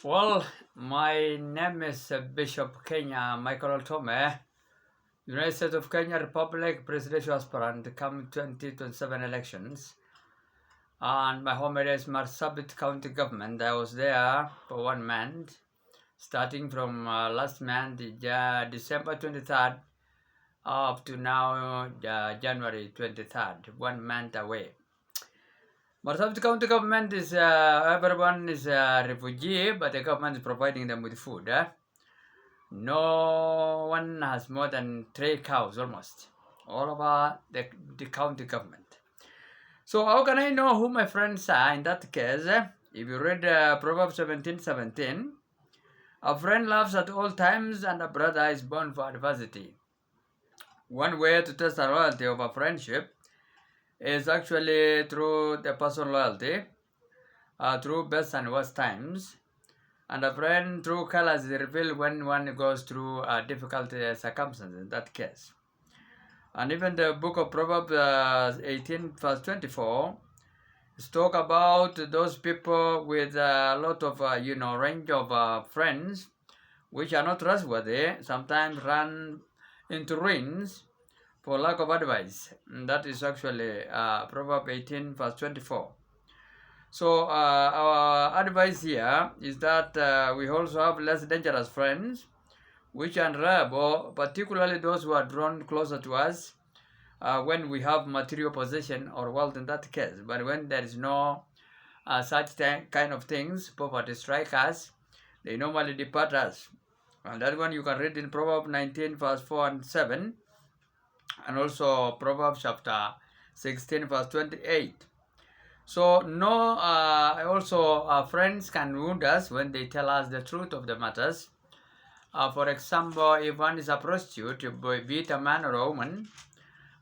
Well, my name is Bishop Kenya Michael Tome, United States of Kenya Republic presidential aspirant come 2027 elections. And my home area is Marsabit County Government. I was there for 1 month, starting from last month, December 23rd, up to now, January 23rd, 1 month away. Marsabit County Government is, everyone is a refugee, but the government is providing them with food. No one has more than 3 cows almost, all over the county government. So how can I know who my friends are in that case? If you read Proverbs 17:17, a friend loves at all times and a brother is born for adversity. One way to test the loyalty of a friendship is actually through the personal loyalty, through best and worst times. And a friend true colors is revealed when one goes through difficult circumstances in that case. And even the book of Proverbs 18 verse 24 is talk about those people with a lot of range of friends which are not trustworthy, sometimes run into ruins for lack of advice. And that is actually Proverbs 18 verse 24. So our advice here is that we also have less dangerous friends, which are reliable, particularly those who are drawn closer to us when we have material possession or wealth in that case. But when there is no such kind of things, poverty strike us, they normally depart us. And that one you can read in Proverbs 19 verse 4 and 7, and also Proverbs chapter 16 verse 28. So no, also friends can wound us when they tell us the truth of the matters. For example, if one is a prostitute, be it a man or a woman,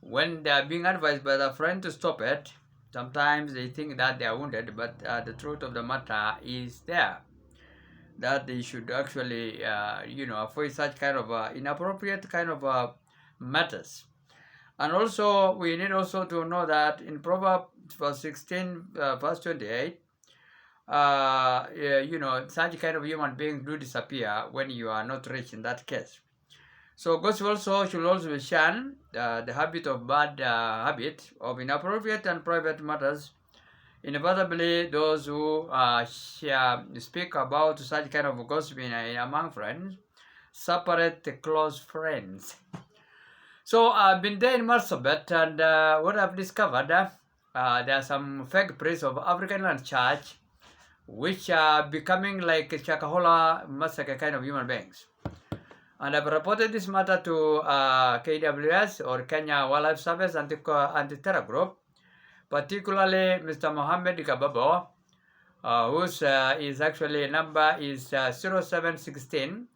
when they are being advised by the friend to stop it, sometimes they think that they are wounded, but the truth of the matter is there, that they should actually, avoid such kind of inappropriate kind of matters. And also, we need also to know that in Proverbs verse 16, verse 28, such kind of human beings do disappear when you are not rich in that case. So gospel also should also shun the habit of bad habit of inappropriate and private matters. Inevitably, those who speak about such kind of gossiping among friends separate the close friends. So I've been there in Marsabit, and what I've discovered, there are some fake priests of African Land Church, which are becoming like Chakahola massacre kind of human beings. And I've reported this matter to KWS, or Kenya Wildlife Service Anti-Terror Group, particularly Mr. Mohammed Kababo, whose is actually number is 0716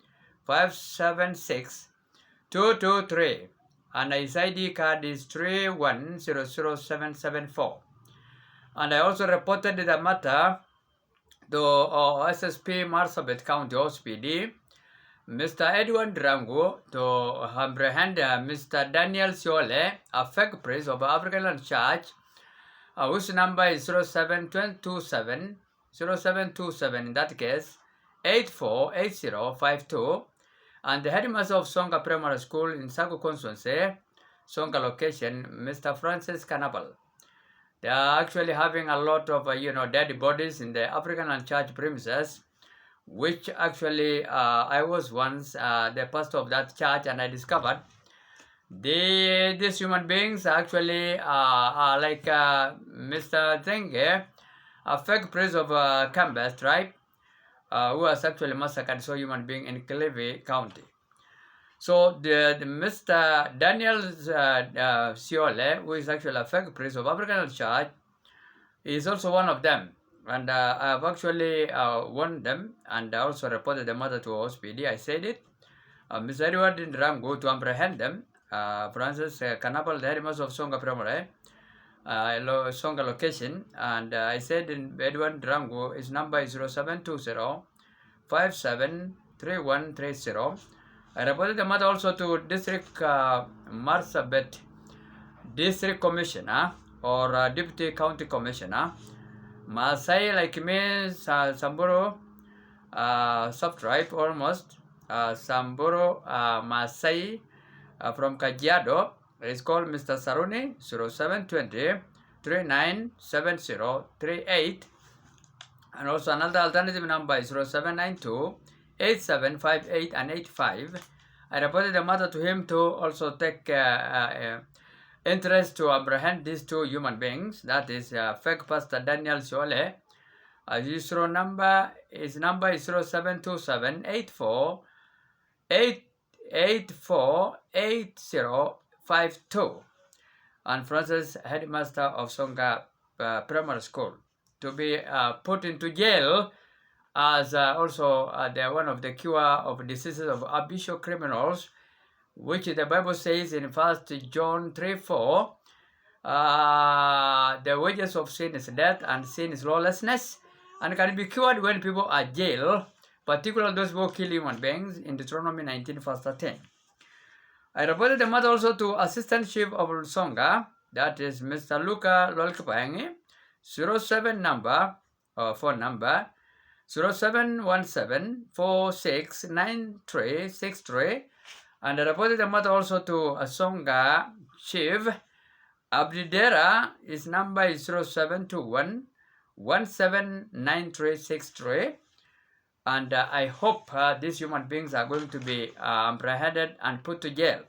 576 223. And his ID card is 3100774. And I also reported the matter to SSP Marsabit County OSPD, Mr. Edwin Drango, to apprehend Mr. Daniel Siole, a fake priest of African Land Church, whose number is 0727 in that case, 848052. And the headmaster of Songa Primary School in Sago Constituency, Songa location, Mr. Francis Canabal. They are actually having a lot of, dead bodies in the African and church premises, which actually I was once the pastor of that church, and I discovered these human beings actually are like Mr. Zenge, a fake priest of Kambas tribe, who was actually massacred so human being in Kilifi County. So the Mr. Daniel Siole, who is actually a fake priest of African Church, is also one of them. And I have actually warned them, and I also reported the matter to OSPD. I said it. Mr. Edward Ndrango to apprehend them. Francis Kanapal, the headmaster of Songa Primary, Songa location, and I said in Edward Drango, his number is 0720 573130. I reported the matter also to District Marsabit District Commissioner or Deputy County Commissioner, Masai like me, Samburu, sub-tribe almost, Samburu Masai from Kajiado. It's called Mr. Saruni, 0720 397038. And also another alternative number is 0792 8758 and 85. I reported the matter to him to also take interest to apprehend these two human beings. That is fake Pastor Daniel Shole. His number is 0727 84 8052, and Francis, headmaster of Songa Primary School, to be put into jail as also one of the cure of diseases of habitual criminals, which the Bible says in 1 John 3:4, the wages of sin is death, and sin is lawlessness, and can be cured when people are jailed, particularly those who kill human beings, in Deuteronomy 19 verse 10. I reported the matter also to Assistant Chief of Songa, that is Mr. Luca Lolkapangi, 07 number, phone number, 0717-469363, and I reported the matter also to Songa Chief Abdidera. His number is 0721 179363, and I hope these human beings are going to be apprehended and put to jail.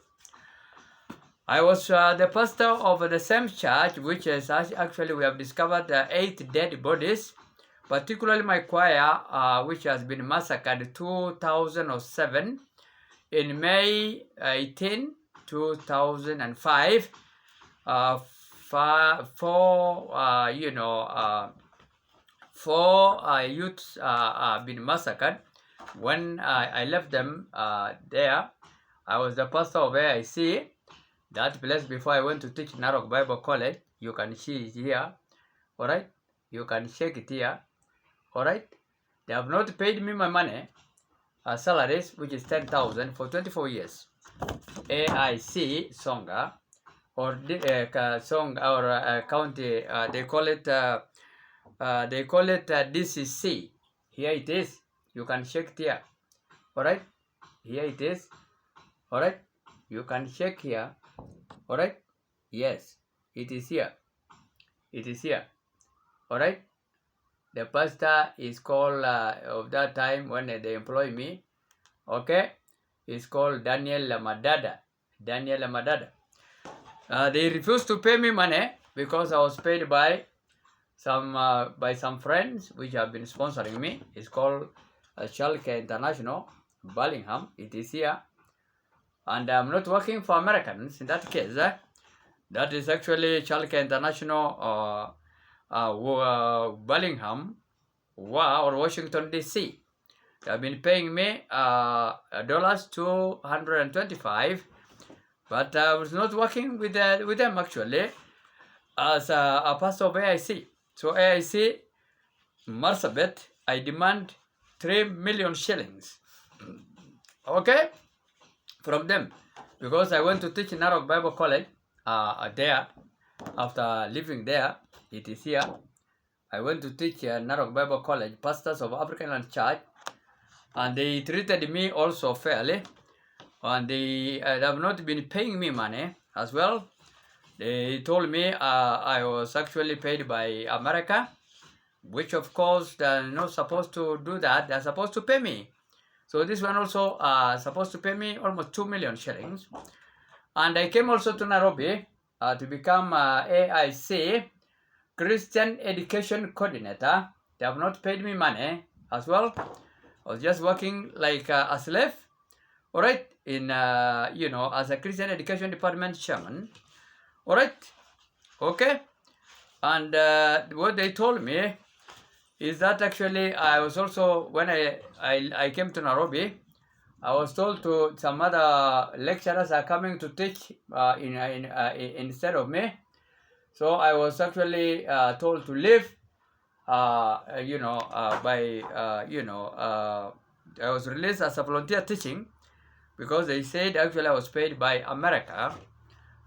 I was the pastor of the same church, which is actually we have discovered 8 dead bodies, particularly my choir, which has been massacred 2007 in May 18, 2005. Four youths been massacred. When I left them there, I was the pastor of AIC, that place, before I went to teach Narok Bible College. You can see it here, all right? You can check it here, all right? They have not paid me my money, salaries, which is 10,000 for 24 years. AIC Songa, or Song, or county, they call it DCC. Here it is. You can check it here. All right. Here it is. All right. You can check here. All right. Yes, it is here. It is here. All right. The pastor is called of that time when they employ me. Okay. It's called Daniel Lamadada. Daniel Lamadada. They refused to pay me money because I was paid by some friends which have been sponsoring me. It's called Chalke International, Bellingham. It is here, and I'm not working for Americans in that case. That is actually Chalke International, Bellingham, or Washington DC. They have been paying me $225, but I was not working with them actually as a pastor of AIC. So AIC, Marsabit, I demand 3 million shillings, okay, from them, because I went to teach in Narok Bible College there. After living there, it is here. I went to teach Narok Bible College, pastors of African Land Church, and they treated me also fairly, and they have not been paying me money as well. They told me I was actually paid by America, which of course they're not supposed to do that. They're supposed to pay me. So this one also supposed to pay me almost 2 million shillings. And I came also to Nairobi to become AIC Christian Education Coordinator. They have not paid me money as well. I was just working like a slave, all right, in as a Christian Education Department chairman. All right, okay, and what they told me is that actually I was also, when I came to Nairobi, I was told to some other lecturers are coming to teach instead of me. So I was actually told to leave. I was released as a volunteer teaching because they said actually I was paid by America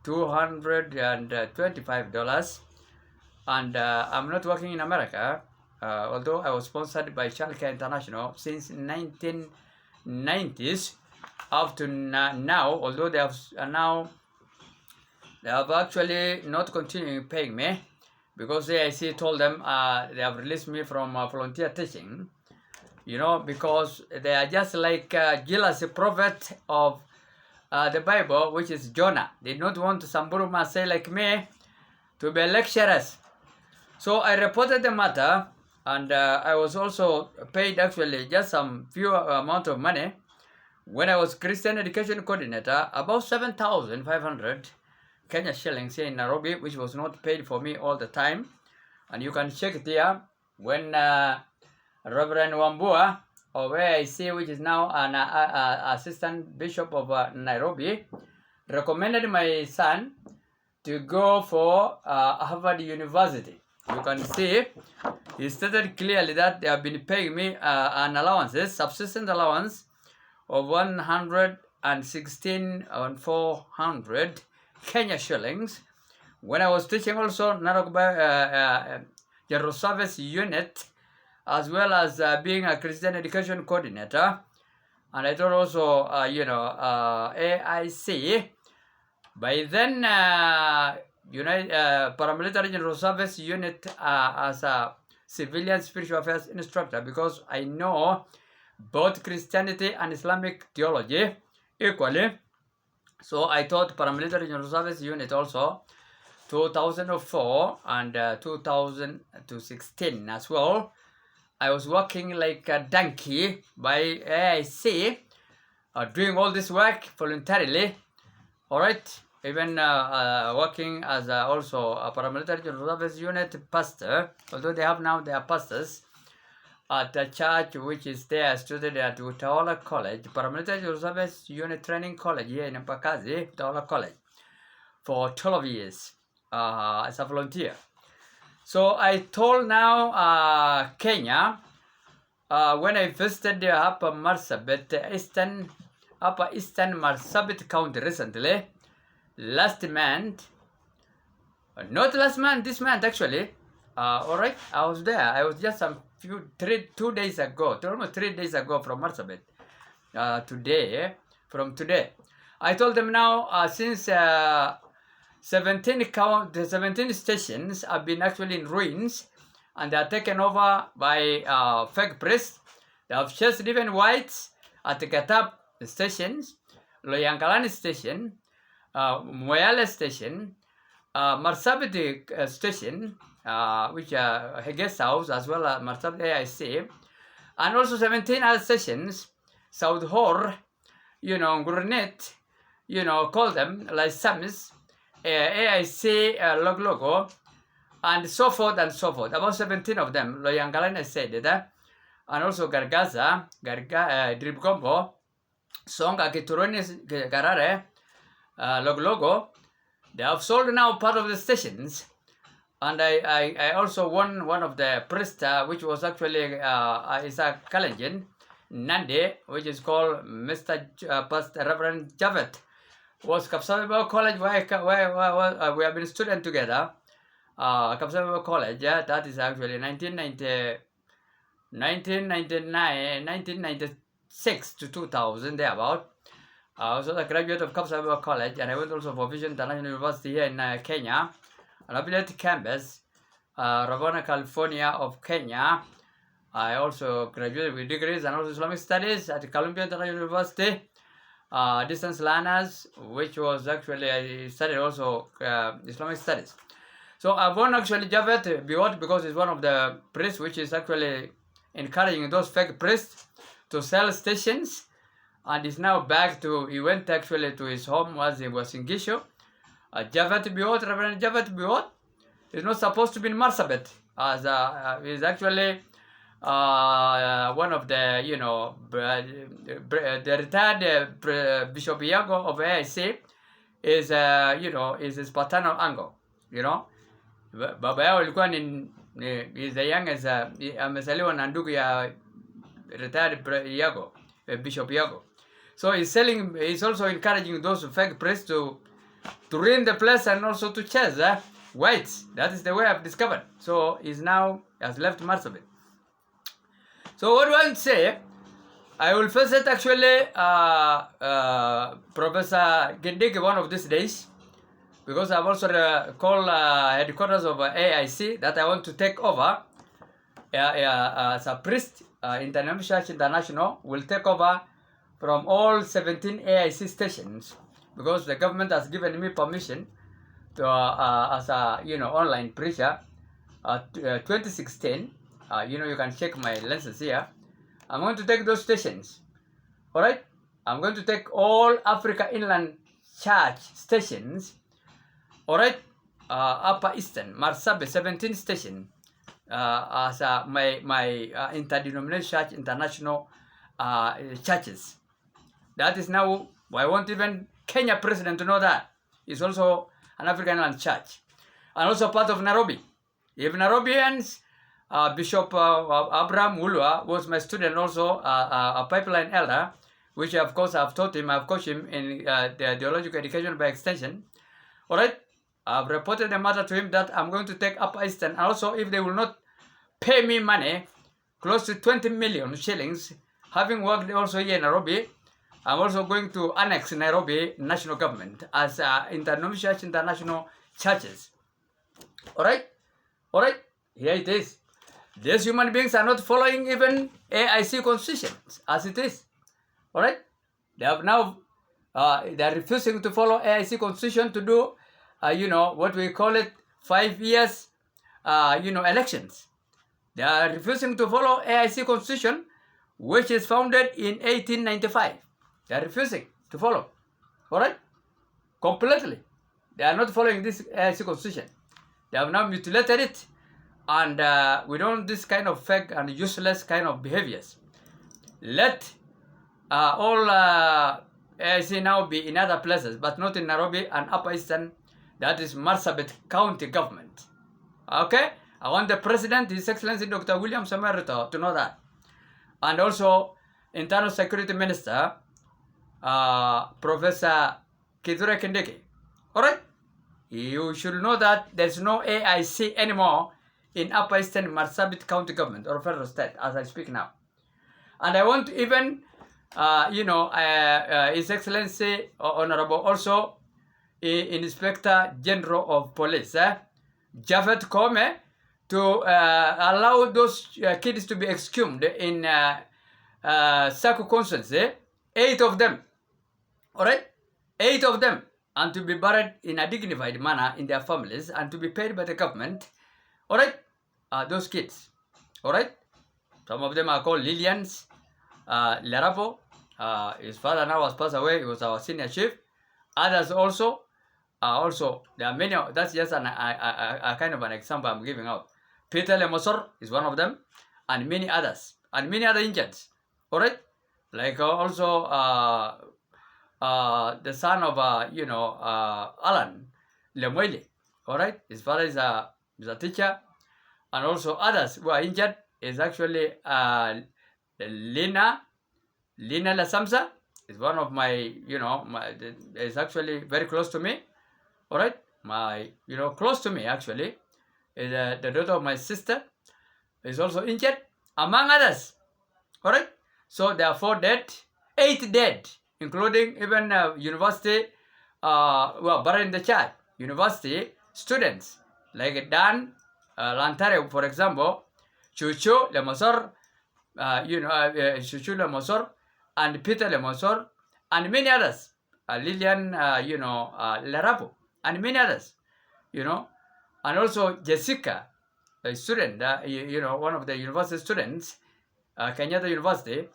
$225, and I'm not working in America. although I was sponsored by Childcare International since 1990s up to now, although they have actually not continuing paying me because the AIC told them they have released me from volunteer teaching, you know, because they are just like jealous prophet of the Bible, which is Jonah. They don't want Samburu Masai like me to be lecturers. So I reported the matter, and I was also paid actually just some few amount of money when I was Christian Education Coordinator, about 7,500 Kenya shillings here in Nairobi, which was not paid for me all the time. And you can check it here when Reverend Wambua, of AIC, which is now an assistant bishop of Nairobi, recommended my son to go for Harvard University. You can see he stated clearly that they have been paying me an allowances, subsistence allowance of 116,400 Kenya shillings. When I was teaching also Narok General Service Unit, as well as being a Christian Education Coordinator, and I taught also, AIC. By then, Paramilitary General Service Unit as a civilian spiritual affairs instructor, because I know both Christianity and Islamic theology equally. So I taught Paramilitary General Service Unit also 2004 and 2016 as well. I was working like a donkey by AIC, doing all this work voluntarily. All right, even working as also a Paramilitary General Service Unit pastor, although they have now their pastors at the church which is there, studied at Utaola College, Paramilitary General Service Unit Training College here in Mpakazi, Utaola College, for 12 years as a volunteer. So I told now Kenya, when I visited the Upper Marsabit, Upper Eastern Marsabit County recently, last month, not last month, this month actually, all right, I was there. I was just almost 3 days ago from Marsabit, today. I told them now, since 17 stations have been actually in ruins, and they are taken over by fake priests. They have chased even whites at the Gatap stations, Loyangalani station, Moyale station, Marsabit station, which are a guest house, as well as Marsabit AIC, and also 17 other stations, South Hor, Gurnet, call them like Samis, AIC, Logo, and so forth and so forth. About 17 of them, Loyangalani said that, and also Gargaza, Dribgombo, Songa, Kituronis, Garare, Logo. They have sold now part of the stations, and I also won one of the priests, which was actually Isaac Kalenjin, Nandi, which is called Mr. Pastor Reverend Javet, was Kapsababa College, where we have been students together. Kapsababa College, yeah, that is actually 1996 to 2000, thereabout. I was a graduate of Kapsababa College, and I went also for Vision International University here in Kenya, an affiliate campus, Ravana, California of Kenya. I also graduated with degrees and also Islamic Studies at Columbia International University, distance learners, which was actually, I studied also Islamic Studies. So I've won actually Javet Biwot because he's one of the priests which is actually encouraging those fake priests to sell stations, and is now back to, he went actually to his home as he was in Gisho. Javet Biwot, Reverend Javet Biwot, is not supposed to be in Marsabit, as he's actually one of the, the retired Bishop Iago of AIC is, is his paternal uncle, Baba yao ilikuwa is the youngest, amezaliwa na ndugu ya retired Iago, Bishop Iago. So he's also encouraging those fake priests to ruin the place and also to chase whites. That is the way I've discovered. So he's now has left Marsabit. So what do I want to say? I will visit actually Professor Gindig one of these days, because I've also called headquarters of AIC that I want to take over. As a priest, Interdenominational Church International will take over from all 17 AIC stations, because the government has given me permission to as a online preacher. 2016, you can check my lenses here. I'm going to take those stations. All right, I'm going to take all Africa Inland Church stations. All right, Upper Eastern, Marsabit 17 station as my Interdenominational Church International churches. That is now, I want even Kenya president to know that. It's also an African Inland Church. And also part of Nairobi. If Nairobians, Bishop Abraham Ulwa was my student also, a pipeline elder, which of course I've taught him, I've coached him in the theological education by extension. All right, I've reported the matter to him that I'm going to take Upper Eastern. And also, if they will not pay me money, close to 20 million shillings, having worked also here in Nairobi, I'm also going to annex Nairobi national government as Interdenominational Church International churches. All right? All right? Here it is. These human beings are not following even AIC constitution as it is. All right? They have now, they are refusing to follow AIC constitution to do, what we call it, 5 years, elections. They are refusing to follow AIC constitution, which is founded in 1895. They are refusing to follow. All right? Completely. They are not following this AIC constitution. They have now mutilated it, and we don't want this kind of fake and useless kind of behaviors. Let all AIC now be in other places, but not in Nairobi and Upper Eastern. That is Marsabit County government. Okay? I want the President, His Excellency Dr. William Samoei Ruto, to know that. And also, Internal Security Minister, Professor Kithure Kindiki. Alright? You should know that there's no AIC anymore in Upper Eastern Marsabit County government or federal state as I speak now. And I want even, His Excellency Honorable also Inspector General of Police, Javed Kome, to allow those kids to be exhumed in Saku constituency, 8 of them. Alright? 8 of them. And to be buried in a dignified manner in their families and to be paid by the government. Alright? Those kids. Alright? Some of them are called Lillians, Lerapo. His father now has passed away. He was our senior chief. Others also. There are many. That's just a kind of an example I'm giving out. Peter Lemosor is one of them. And many others. And many other injured. Alright? Like also the son of Alan Lemoyle. Alright? His father is a teacher. And also others who are injured is actually Lina Lasamsa is one of my, is actually very close to me. Alright? Close to me actually. Is the daughter of my sister is also injured, among others. Alright? So there are 4 dead, 8 dead, including even university, who are buried in the church. University students, like Dan Lantare, for example, Chuchu Lemosor, Chuchu Lemosor, and Peter Lemosor, and many others. Lillian, Lerapo, and many others, and also Jessica, a student, one of the university students, Kenyatta University,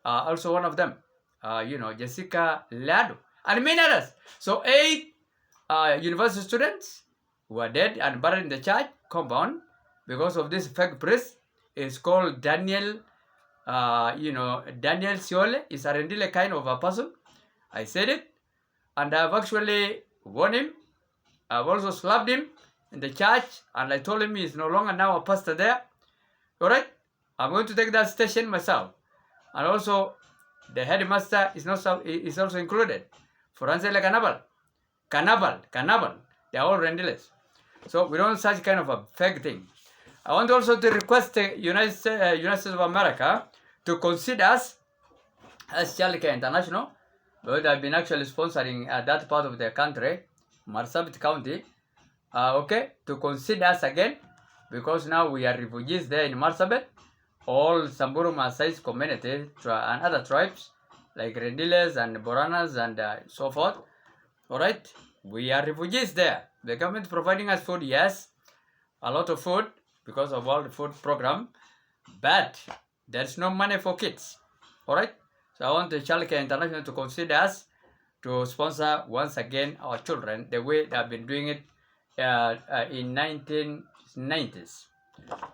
also one of them, Jessica Lado, and many others. So 8 university students who are dead and buried in the church compound because of this fake priest. Is called Daniel, Daniel Siole. Is a really kind of a person. I said it, and I've actually warned him. I've also slapped him in the church, and I told him he's no longer now a pastor there. Alright? I'm going to take that station myself. And also, the headmaster is also included. Furansele Canabal. They are all rendiles. So we don't such kind of a fake thing. I want also to request the United States of America to consider us as Childcare International, but I've been actually sponsoring that part of the country, Marsabit County, okay, to consider us again, because now we are refugees there in Marsabit. All Samburu Maasai community and other tribes like Rendiles and Boranas and so forth. All right, we are refugees there. The government providing us food, yes, a lot of food because of World Food Program, but there's no money for kids. All right, so I want the Childcare International to consider us to sponsor once again our children the way they have been doing it in 1990s.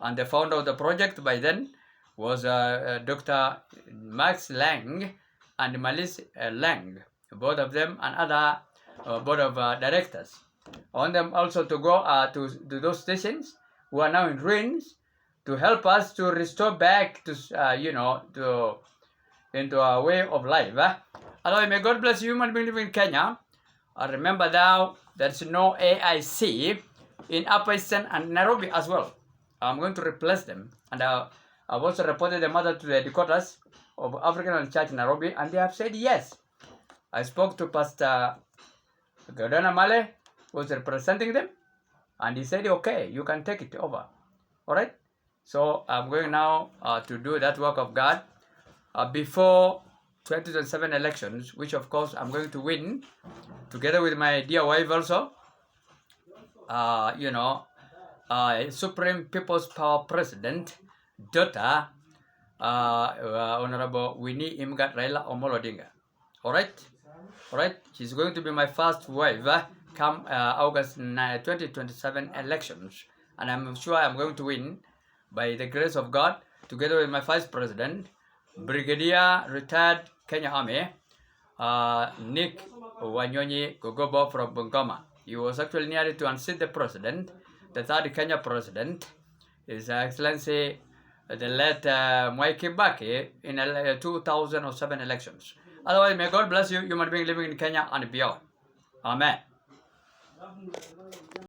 And the founder of the project by then was Dr. Max Lang and Malice Lang, both of them, and other board of directors. I want them also to go to those stations who are now in ruins to help us to restore back to into a way of life. Otherwise, may God bless you, human being living in Kenya. Remember now, there's no AIC in Upper Eastern and Nairobi as well. I'm going to replace them, and I've also reported the matter to the headquarters of African Church in Nairobi, and they have said yes. I spoke to Pastor Gordana Male, who was representing them, and he said, okay, you can take it over. All right? So I'm going now to do that work of God before 2027 elections, which of course I'm going to win, together with my dear wife also. Supreme People's Power President, daughter, Honorable Winnie Imgat Raila Omolo Odinga. All right, she's going to be my first wife come August 2027 elections, and I'm sure I'm going to win by the grace of God, together with my vice president, Brigadier retired Kenya Army, Nick Wanyonyi Gogobo from Bungoma. He was actually near to unseat the president, the third Kenya president, His Excellency the late Mwai Kibaki in 2007 elections. Otherwise, may God bless you, human being living in Kenya and beyond. Amen.